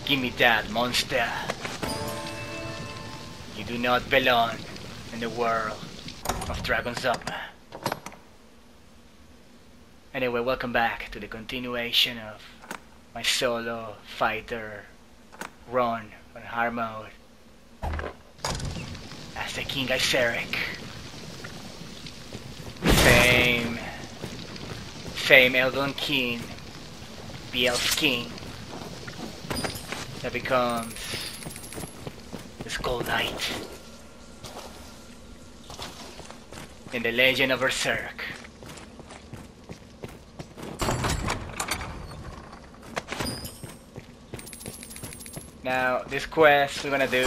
Give me that, monster. You do not belong in the world of Dragon's Dogma. Anyway, welcome back to the continuation of my solo fighter run on hard mode as the King Gaiseric. Same Elven King, the Elf King, that becomes the Skull Knight in the Legend of Berserk. Now, this quest we're gonna do,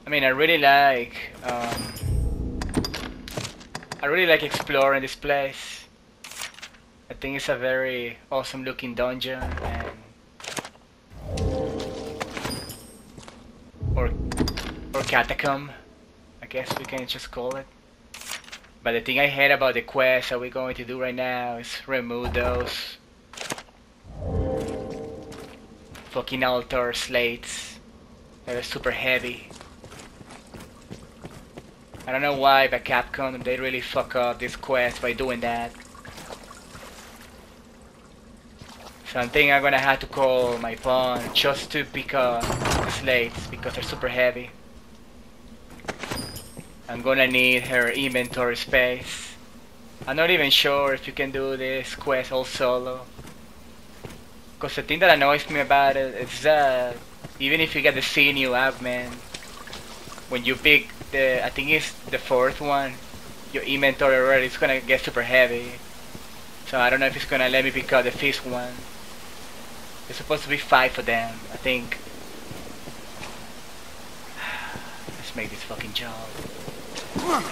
I really like exploring this place. I think it's a very awesome looking dungeon, and or catacomb, I guess we can just call it. But the thing I hate about the quest that we're going to do right now is remove those fucking Altar Slates that are super heavy. I don't know why, but Capcom, they really fuck up this quest by doing that. So I think I'm gonna have to call my pawn just to pick up the slates because they're super heavy. I'm gonna need her inventory space. I'm not even sure if you can do this quest all solo. Because the thing that annoys me about it is that even if you get the sinew out, man, when you pick the, I think it's the fourth one, your inventory already is gonna get super heavy. So I don't know if it's gonna let me pick up the fifth one. There's supposed to be 5 of them, I think. Let's make this fucking job. Ugh.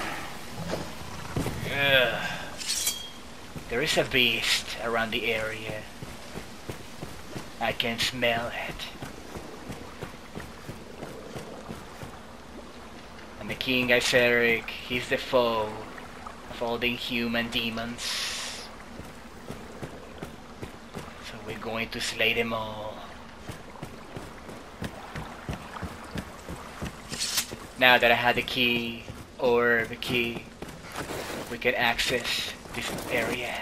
There is a beast around the area. I can smell it. And the King Gaiseric, he's the foe of all the inhuman demons. So we're going to slay them all. Now that I had the key, or the key, we can access this area.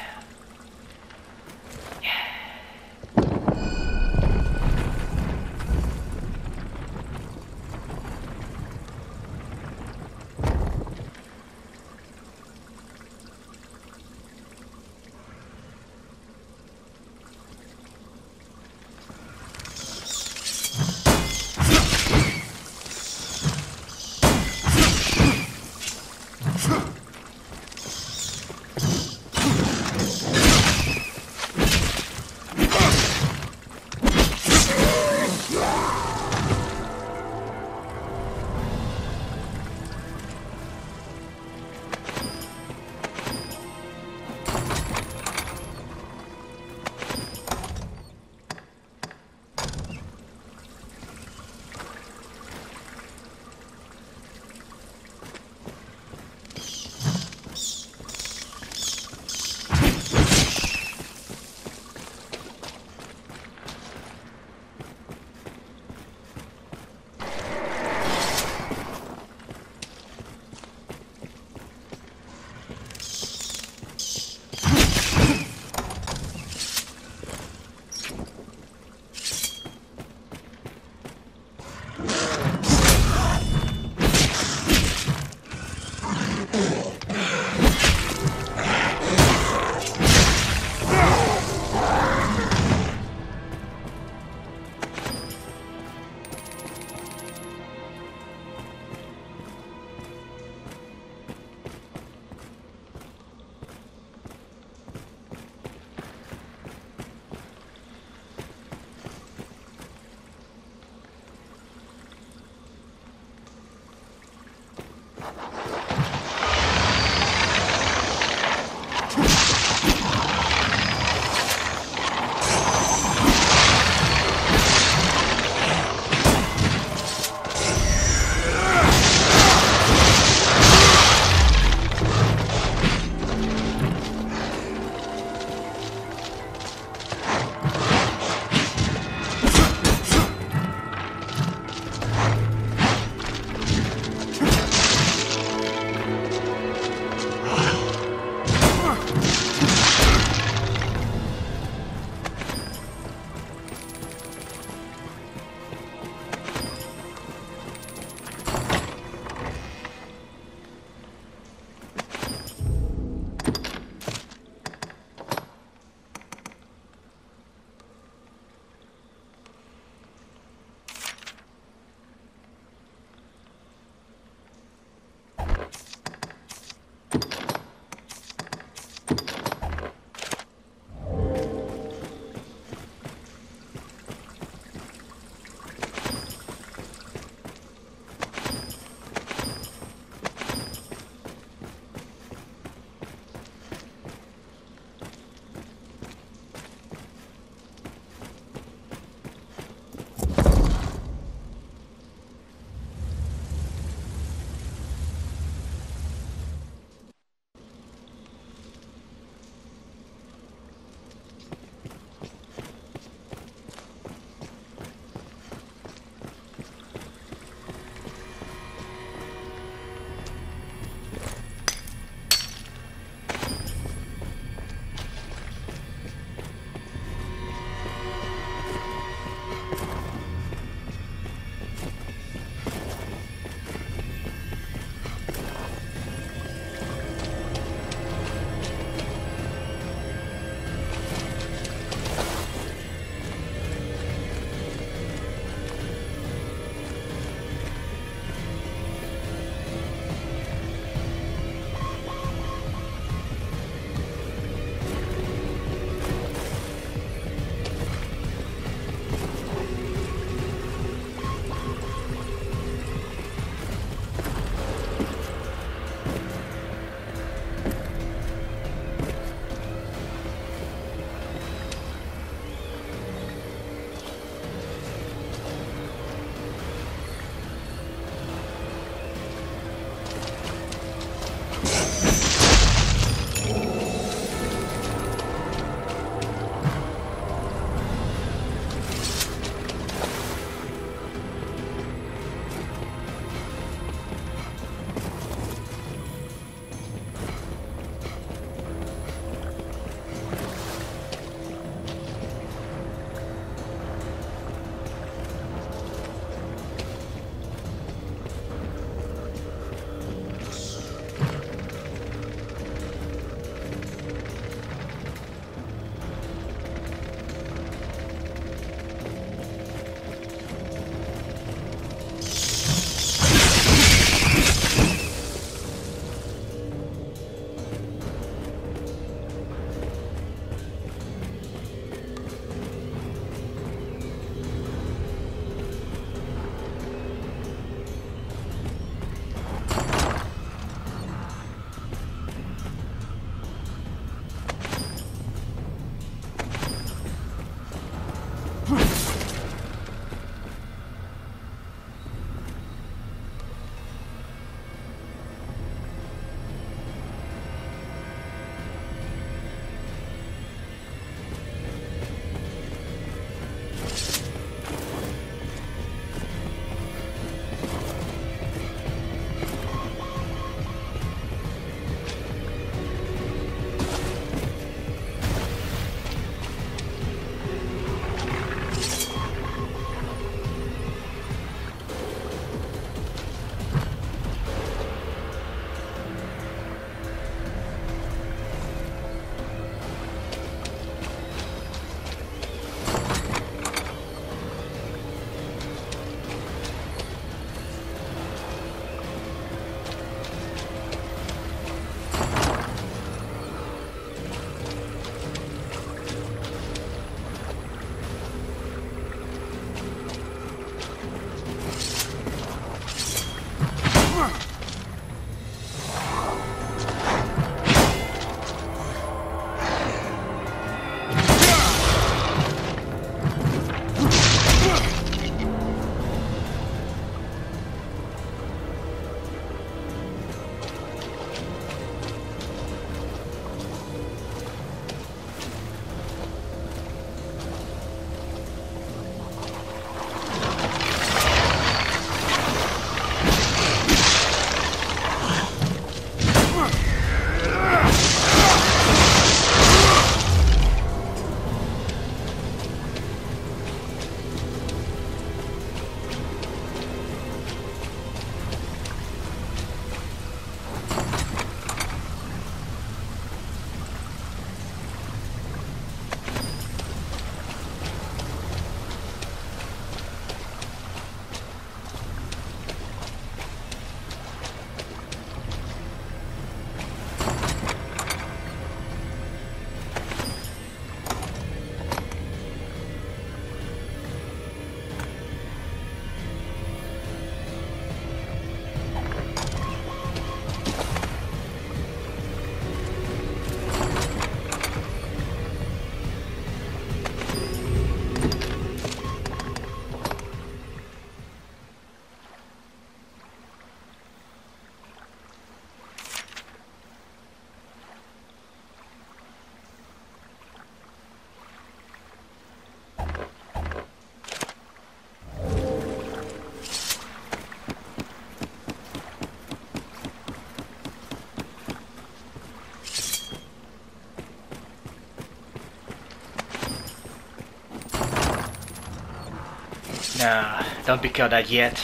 Nah, don't pick out that yet.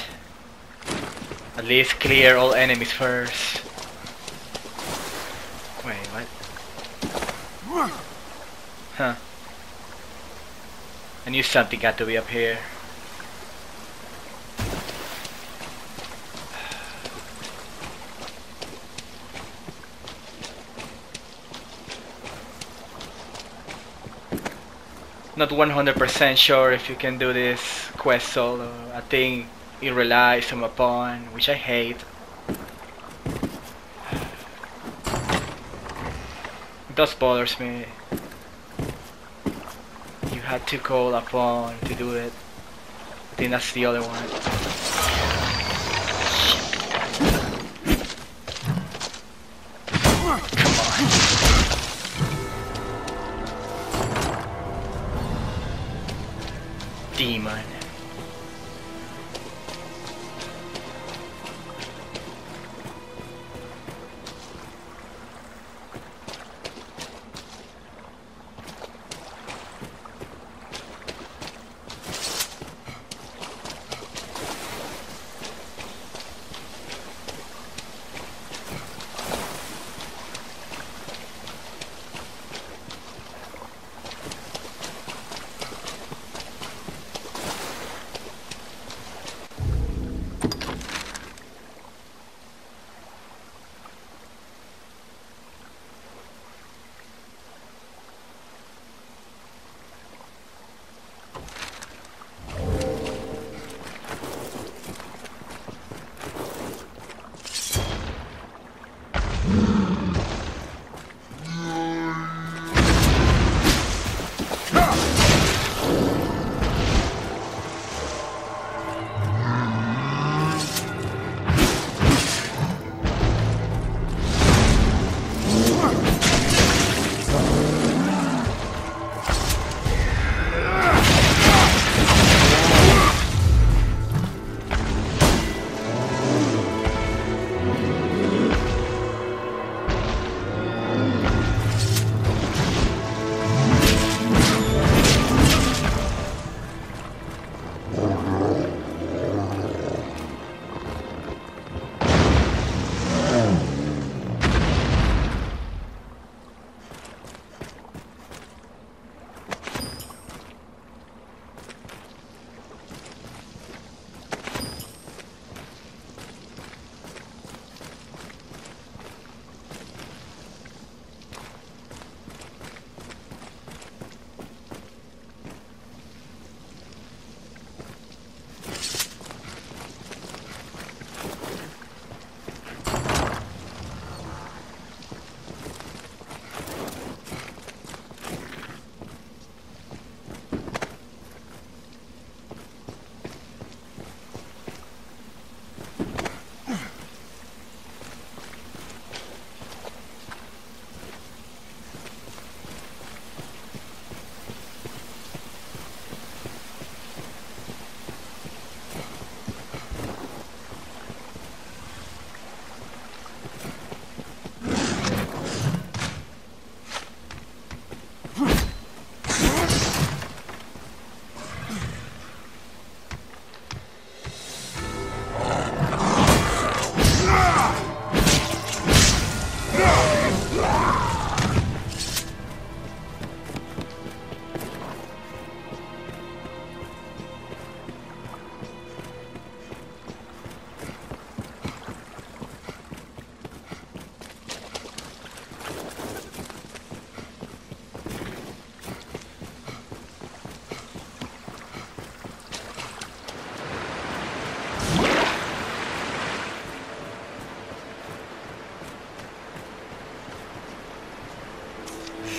At least clear all enemies first. Wait, what? Huh. I knew something got to be up here. Not 100% sure if you can do this quest solo. I think it relies on a pawn, which I hate. It does bothers me. You had to call a pawn to do it. I think that's the other one. Come on. Demon.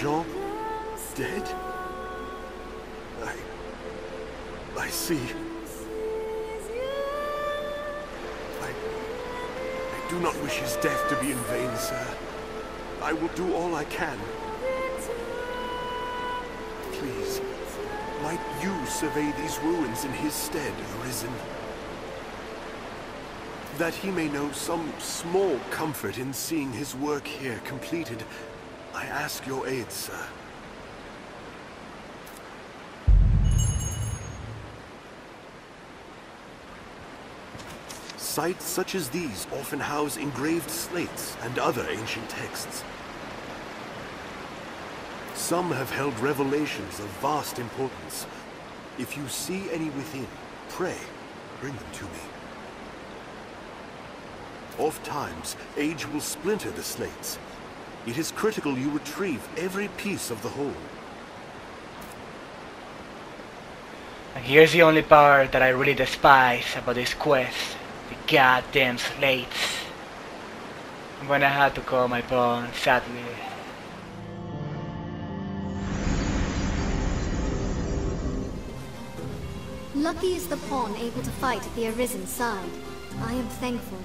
Jean dead? I see. I do not wish his death to be in vain, sir. I will do all I can. Please, might you survey these ruins in his stead, Arisen? That he may know some small comfort in seeing his work here completed, I ask your aid, sir. Sites such as these often house engraved slates and other ancient texts. Some have held revelations of vast importance. If you see any within, pray, bring them to me. Oft-times, age will splinter the slates. It is critical you retrieve every piece of the whole. And here's the only part that I really despise about this quest. The goddamn slates. I'm gonna have to call my pawn, sadly. Lucky is the pawn able to fight at the Arisen side. I am thankful.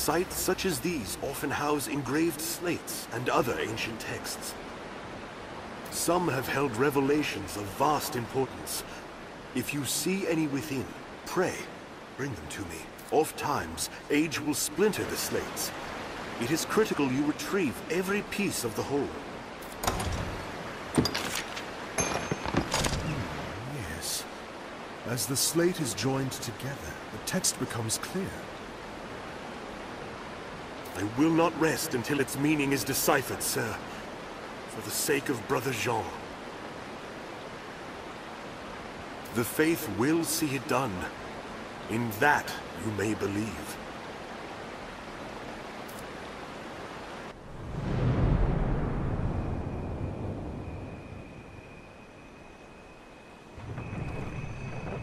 Sites such as these often house engraved slates and other ancient texts. Some have held revelations of vast importance. If you see any within, pray, bring them to me. Oft-times, age will splinter the slates. It is critical you retrieve every piece of the whole. Yes. As the slate is joined together, the text becomes clear. I will not rest until its meaning is deciphered, sir. For the sake of Brother Jean. The faith will see it done. In that you may believe.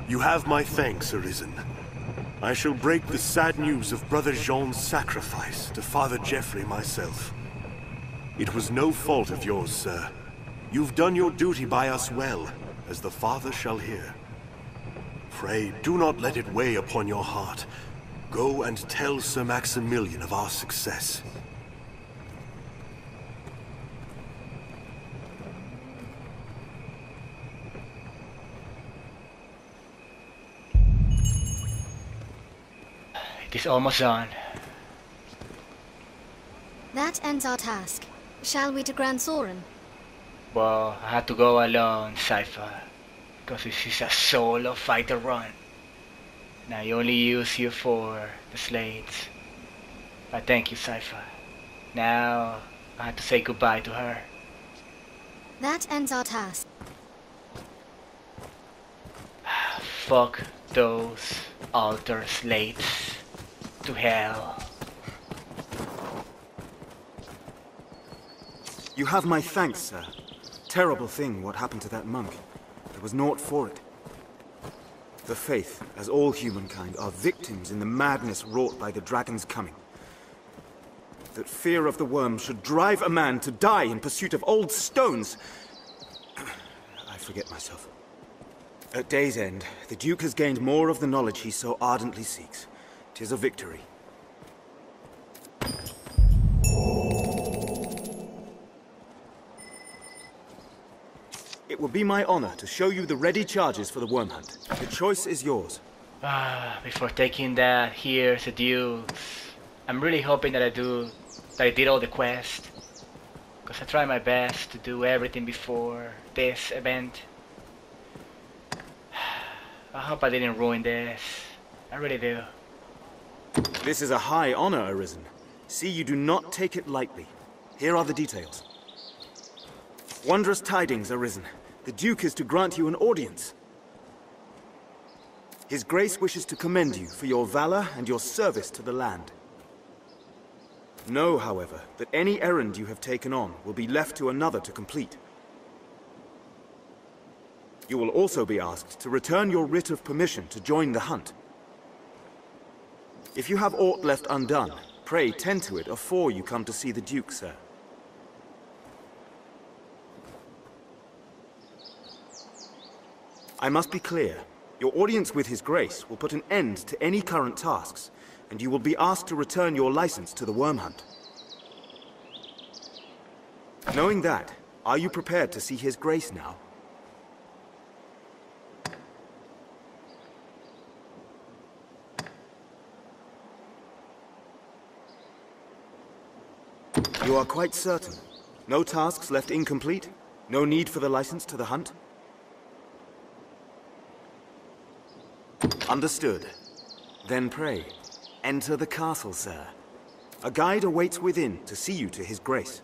You have my thanks, Arisen. I shall break the sad news of Brother Jean's sacrifice to Father Geoffrey myself. It was no fault of yours, sir. You've done your duty by us well, as the Father shall hear. Pray, do not let it weigh upon your heart. Go and tell Sir Maximilian of our success. It is almost done. That ends our task. Shall we to Grand Soren? Well, I had to go alone, Cypher. Because this is a solo fighter run. And I only use you for the slates. But thank you, Cypher. Now, I have to say goodbye to her. That ends our task. Fuck those Altar Slates. To hell. You have my thanks, sir. Terrible thing what happened to that monk. There was naught for it. The Faith, as all humankind, are victims in the madness wrought by the dragon's coming. That fear of the worm should drive a man to die in pursuit of old stones. I forget myself. At day's end, the Duke has gained more of the knowledge he so ardently seeks. 'Tis a victory. It will be my honor to show you the ready charges for the worm hunt. The choice is yours. Before taking that, here's the Dukes. I'm really hoping that I did all the quests. Because I try my best to do everything before this event. I hope I didn't ruin this. I really do. This is a high honor, Arisen. See you do not take it lightly. Here are the details. Wondrous tidings, Arisen. The Duke is to grant you an audience. His Grace wishes to commend you for your valor and your service to the land. Know, however, that any errand you have taken on will be left to another to complete. You will also be asked to return your writ of permission to join the hunt. If you have aught left undone, pray tend to it afore you come to see the Duke, sir. I must be clear. Your audience with His Grace will put an end to any current tasks, and you will be asked to return your license to the worm hunt. Knowing that, are you prepared to see His Grace now? You are quite certain? No tasks left incomplete? No need for the license to the hunt? Understood. Then pray, enter the castle, sir. A guide awaits within to see you to His Grace.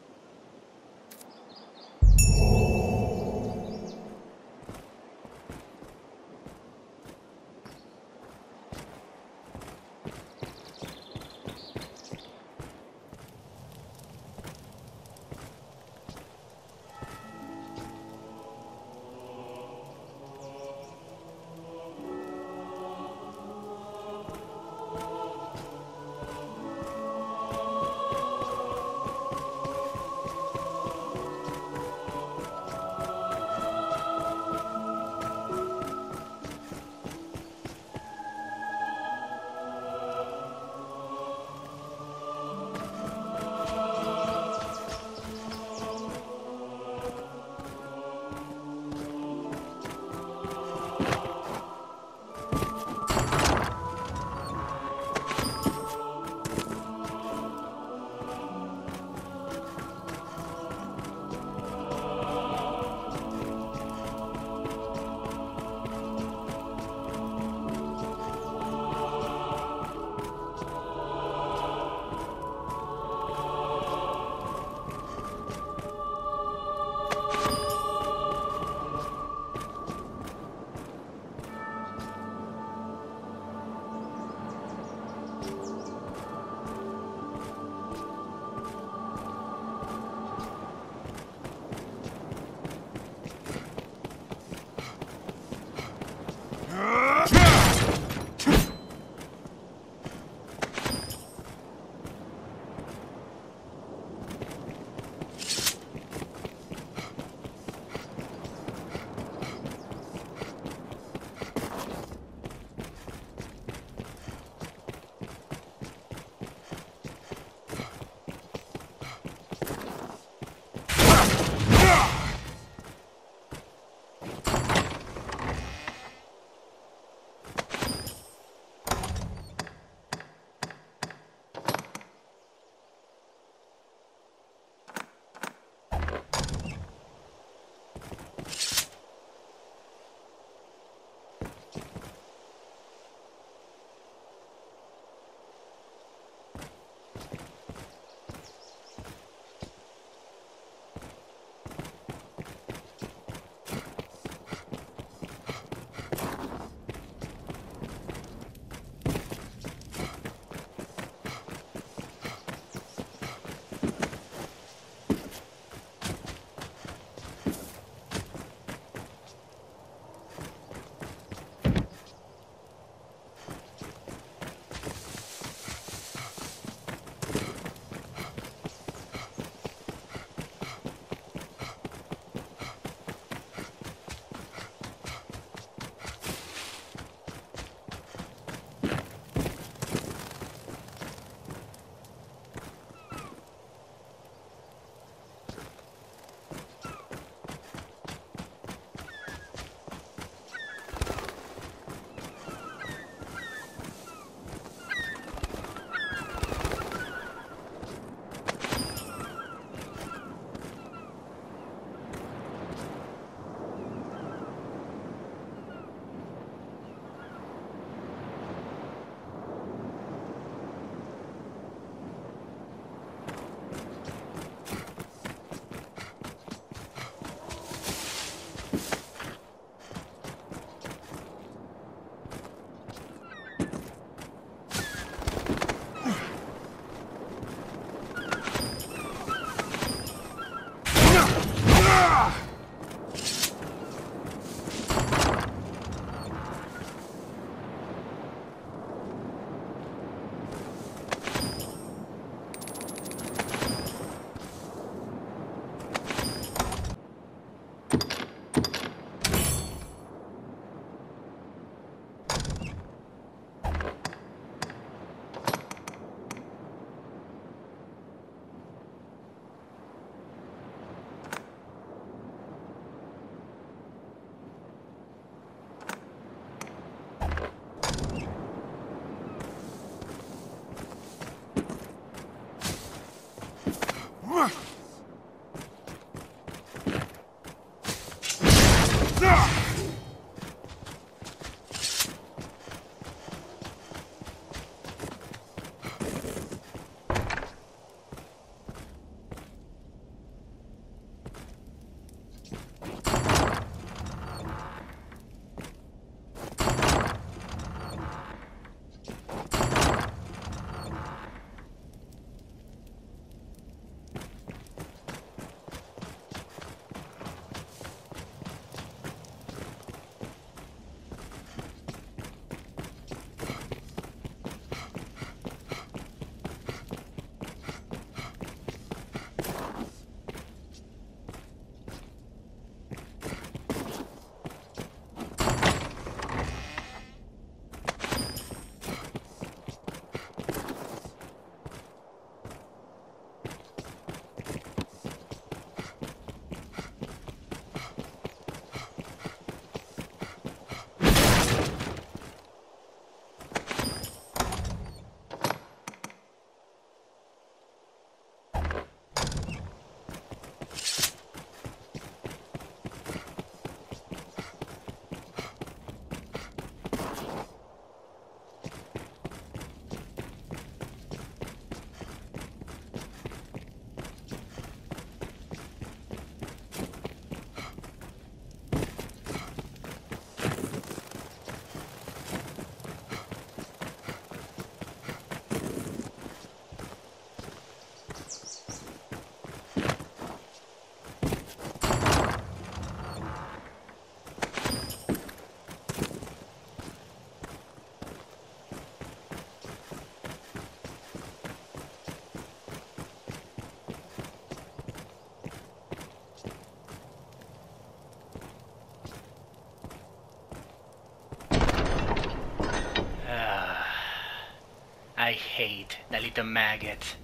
I hate that little maggot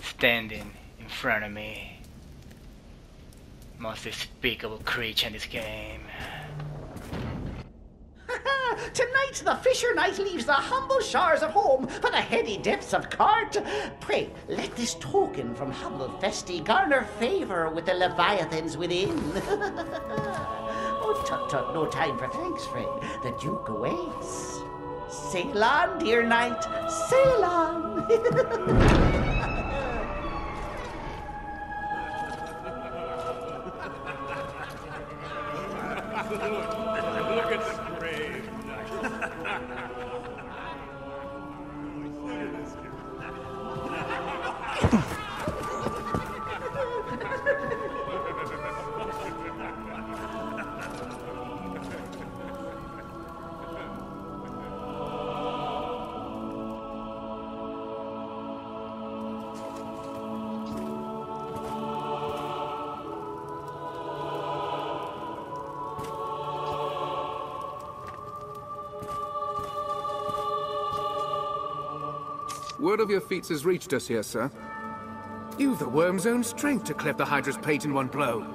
standing in front of me. Most despicable creature in this game. Tonight the fisher knight leaves the humble shores of home for the heady depths of court. Pray, let this token from humble Festi garner favor with the leviathans within. Oh, tut tut, no time for thanks, friend. The Duke awaits. Sail on, dear knight, sail on. Look at the brave knight. Word of your feats has reached us here, sir. You've the worm's own strength to cleft the Hydra's pate in one blow.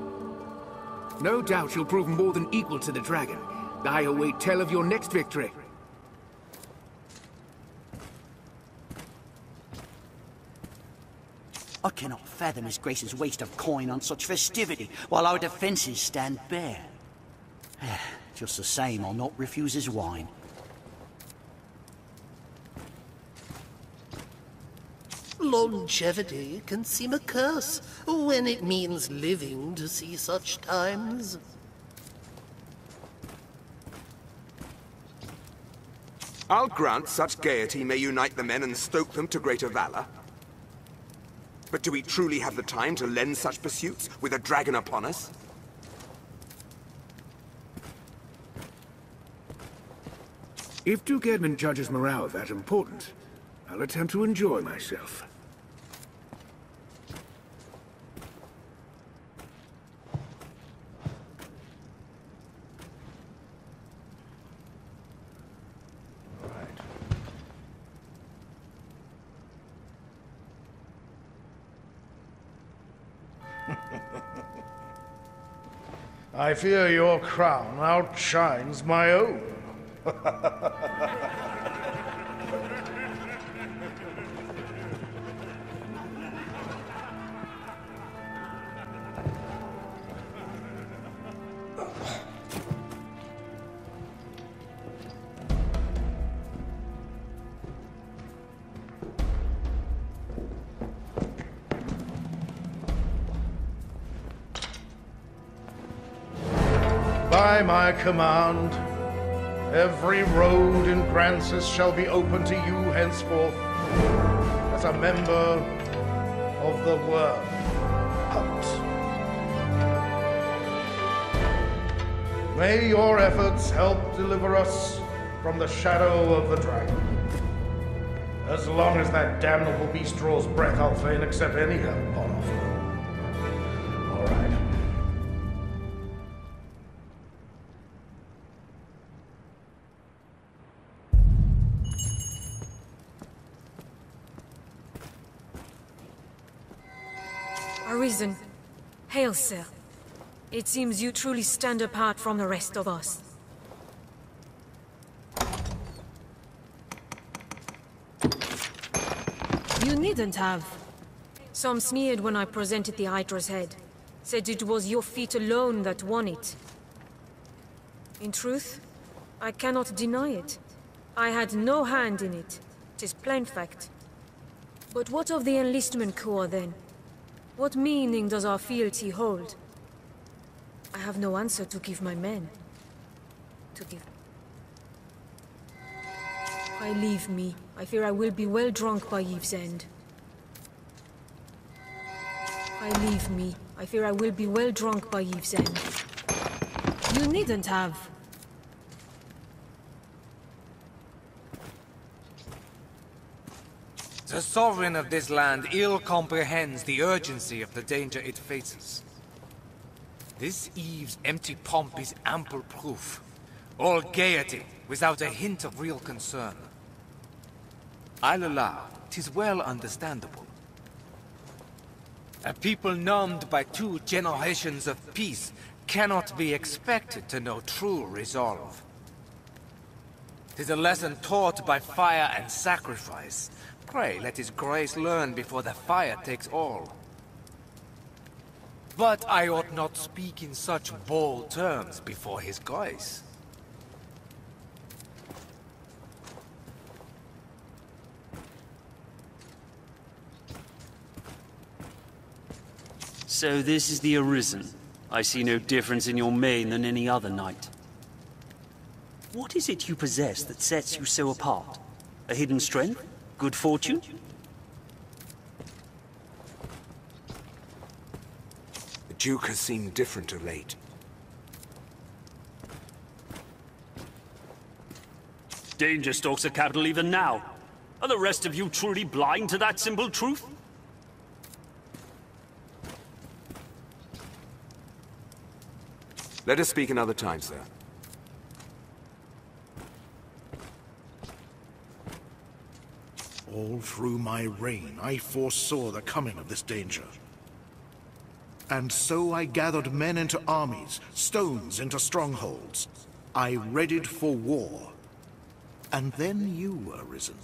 No doubt you'll prove more than equal to the dragon. I await tell of your next victory. I cannot fathom His Grace's waste of coin on such festivity, while our defences stand bare. Just the same, I'll not refuse his wine. Longevity can seem a curse when it means living to see such times. I'll grant such gaiety may unite the men and stoke them to greater valor. But do we truly have the time to lend such pursuits with a dragon upon us? If Duke Edmund judges morale that important, I'll attempt to enjoy myself. I fear your crown outshines my own. By my command, every road in Grancis shall be open to you henceforth as a member of the Worm Hunt. May your efforts help deliver us from the shadow of the dragon. As long as that damnable beast draws breath, I'll fain accept any help on offer. All right. Arisen. Hail, sir. It seems you truly stand apart from the rest of us. You needn't have. Some sneered when I presented the Hydra's head. Said it was your feat alone that won it. In truth, I cannot deny it. I had no hand in it. 'Tis plain fact. But what of the enlistment corps, then? What meaning does our fealty hold? I have no answer to give my men. I leave me. I fear I will be well drunk by eve's end. I leave me. I fear I will be well drunk by eve's end. You needn't have. The sovereign of this land ill comprehends the urgency of the danger it faces. This eve's empty pomp is ample proof. All gaiety, without a hint of real concern. I'll allow, 'tis well understandable. A people numbed by 2 generations of peace cannot be expected to know true resolve. 'Tis a lesson taught by fire and sacrifice. Pray let his grace learn before the fire takes all. But I ought not speak in such bold terms before his grace. So this is the Arisen. I see no difference in your mane than any other knight. What is it you possess that sets you so apart? A hidden strength? Good fortune? The Duke has seemed different of late. Danger stalks the capital even now. Are the rest of you truly blind to that simple truth? Let us speak another time, sir. All through my reign, I foresaw the coming of this danger. And so I gathered men into armies, stones into strongholds. I readied for war. And then you were risen.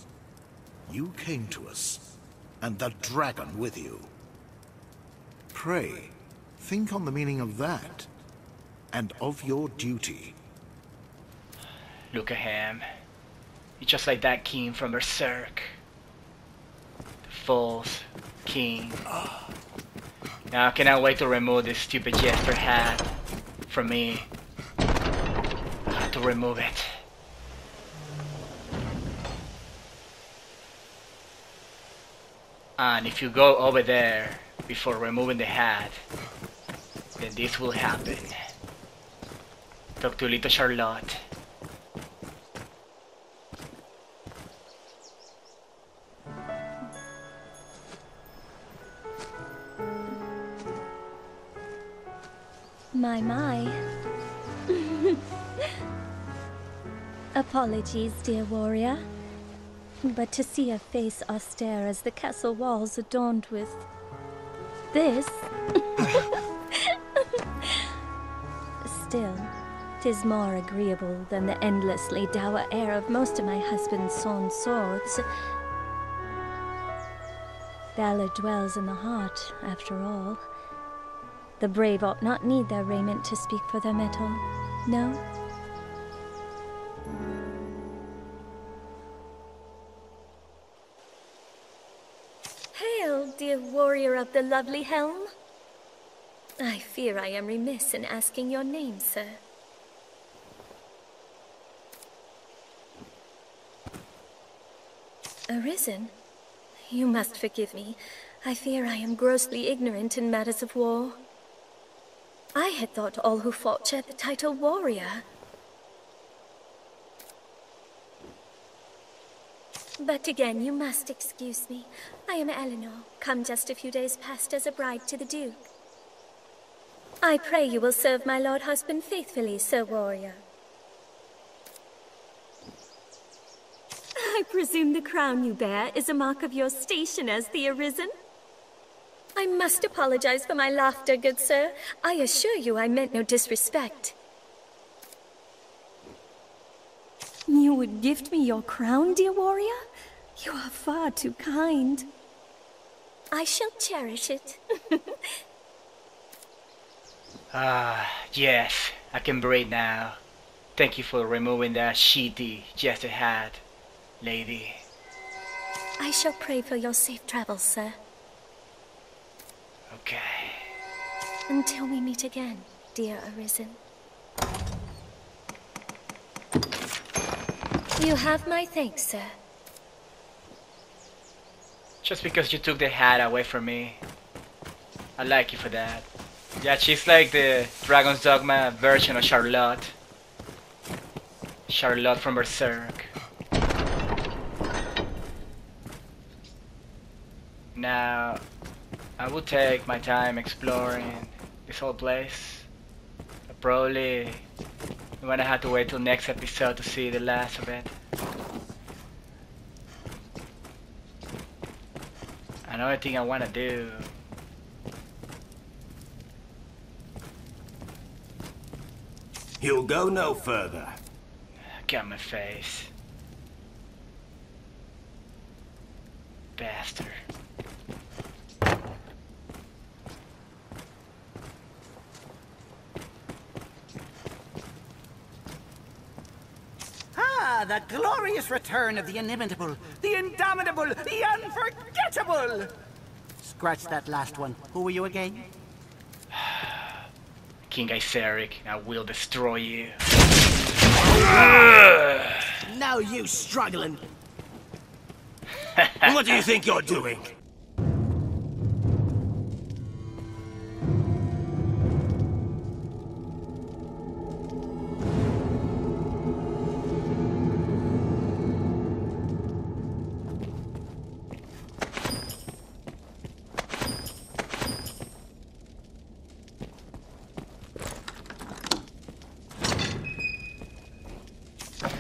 You came to us, and the dragon with you. Pray, think on the meaning of that, and of your duty. Look at him. He's just like that king from Berserk. The false king. Now I cannot wait to remove this stupid jester hat from me. I have to remove it. And if you go over there before removing the hat, then this will happen. Talk to little Charlotte. My. Apologies, dear warrior. But to see a face austere as the castle walls adorned with this... Still, 'tis more agreeable than the endlessly dour air of most of my husband's sawn swords. Valor dwells in the heart, after all. The brave ought not need their raiment to speak for their mettle, no? Hail, dear warrior of the lovely helm. I fear I am remiss in asking your name, sir. Arisen? You must forgive me. I fear I am grossly ignorant in matters of war. I had thought all who fought shared the title warrior. But again, you must excuse me. I am Eleanor, come just a few days past as a bride to the Duke. I pray you will serve my lord husband faithfully, Sir Warrior. I presume the crown you bear is a mark of your station as the Arisen? I must apologize for my laughter, good sir. I assure you I meant no disrespect. You would gift me your crown, dear warrior? You are far too kind. I shall cherish it. Yes, I can breathe now. Thank you for removing that shitty jester hat, lady. I shall pray for your safe travels, sir. Okay. Until we meet again, dear Arisen. You have my thanks, sir. Just because you took the hat away from me, I like you for that. Yeah, she's like the Dragon's Dogma version of Charlotte. Charlotte from Berserk. Now, I will take my time exploring this whole place. Probably I'm gonna have to wait till next episode to see the last of it. Another thing I wanna do. You'll go no further. Got my face. Bastard. Ah, the glorious return of the inimitable, the indomitable, the unforgettable! Scratch that last one. Who were you again? King Gaiseric, I will destroy you. Now you struggling. What do you think you're doing?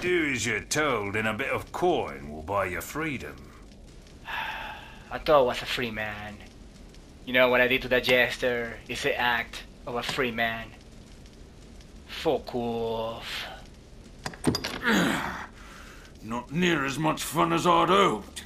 Do as you're told, and a bit of coin will buy you freedom. I thought I was a free man. You know what I did to that jester is the act of a free man. Fuck off. Not near as much fun as I'd hoped.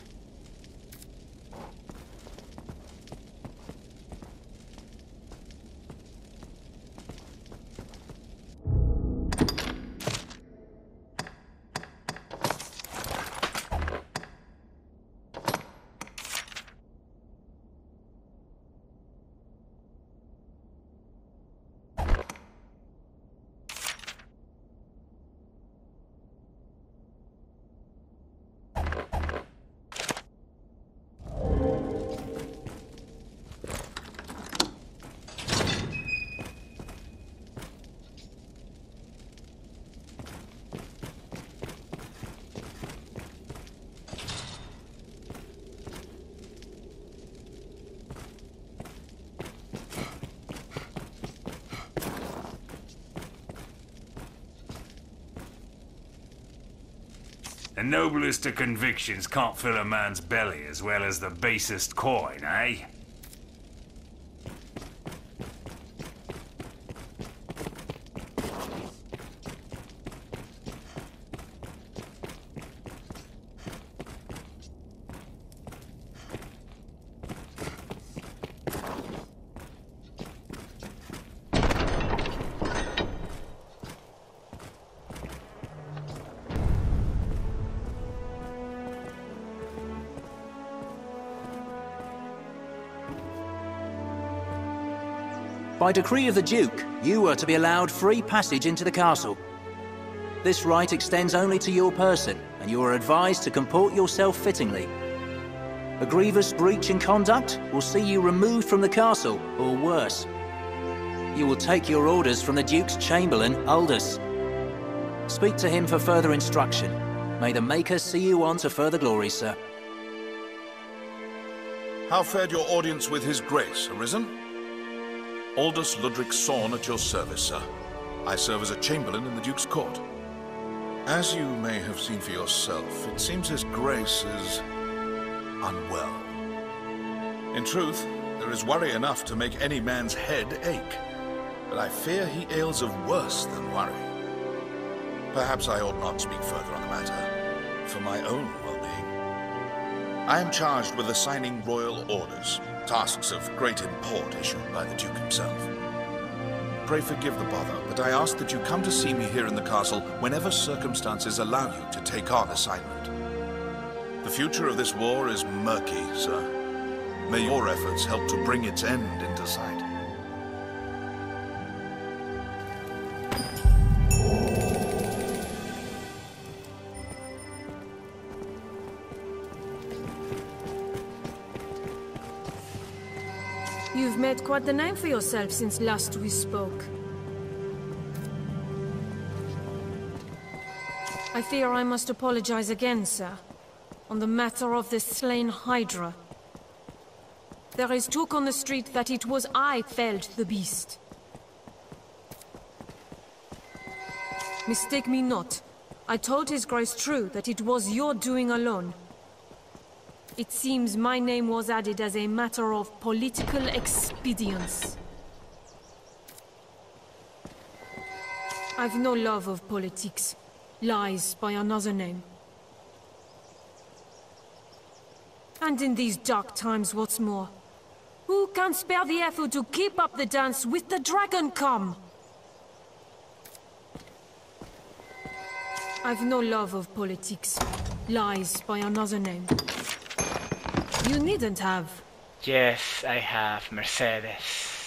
The noblest of convictions can't fill a man's belly as well as the basest coin, eh? By decree of the Duke, you are to be allowed free passage into the castle. This right extends only to your person, and you are advised to comport yourself fittingly. A grievous breach in conduct will see you removed from the castle, or worse. You will take your orders from the Duke's Chamberlain, Aldous. Speak to him for further instruction. May the Maker see you on to further glory, sir. How fared your audience with His Grace, Arisen? Aldous Ludric Sorn at your service, sir. I serve as a Chamberlain in the Duke's court. As you may have seen for yourself, it seems His Grace is unwell. In truth, there is worry enough to make any man's head ache. But I fear he ails of worse than worry. Perhaps I ought not speak further on the matter, for my own well-being. I am charged with assigning royal orders, tasks of great import issued by the Duke himself. Pray forgive the bother, but I ask that you come to see me here in the castle whenever circumstances allow you to take on assignment. The future of this war is murky, sir. May your efforts help to bring its end into sight. You've made quite the name for yourself since last we spoke. I fear I must apologize again, sir, on the matter of the slain Hydra. There is talk on the street that it was I felled the beast. Mistake me not. I told His Grace true that it was your doing alone. It seems my name was added as a matter of political expedience. I've no love of politics. Lies by another name. And in these dark times, what's more, who can spare the effort to keep up the dance with the dragon come? I've no love of politics. Lies by another name. You needn't have. Yes, I have, Mercedes.